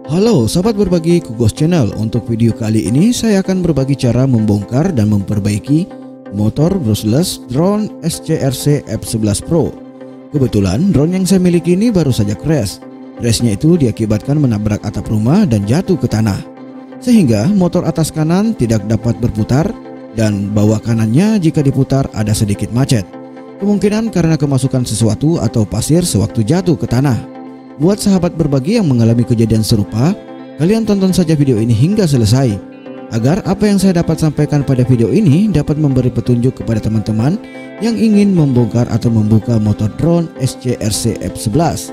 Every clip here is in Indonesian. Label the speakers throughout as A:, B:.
A: Halo sahabat berbagi Kugos Channel. Untuk video kali ini saya akan berbagi cara membongkar dan memperbaiki motor Brushless Drone SJRC F11 Pro. Kebetulan drone yang saya miliki ini baru saja crash. Crashnya itu diakibatkan menabrak atap rumah dan jatuh ke tanah, sehingga motor atas kanan tidak dapat berputar dan bawah kanannya jika diputar ada sedikit macet. Kemungkinan karena kemasukan sesuatu atau pasir sewaktu jatuh ke tanah. Buat sahabat berbagi yang mengalami kejadian serupa, kalian tonton saja video ini hingga selesai, agar apa yang saya dapat sampaikan pada video ini dapat memberi petunjuk kepada teman-teman yang ingin membongkar atau membuka motor drone SJRC F11.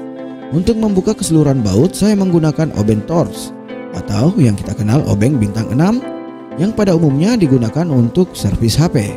A: Untuk membuka keseluruhan baut, saya menggunakan obeng torch atau yang kita kenal obeng bintang 6 yang pada umumnya digunakan untuk servis HP.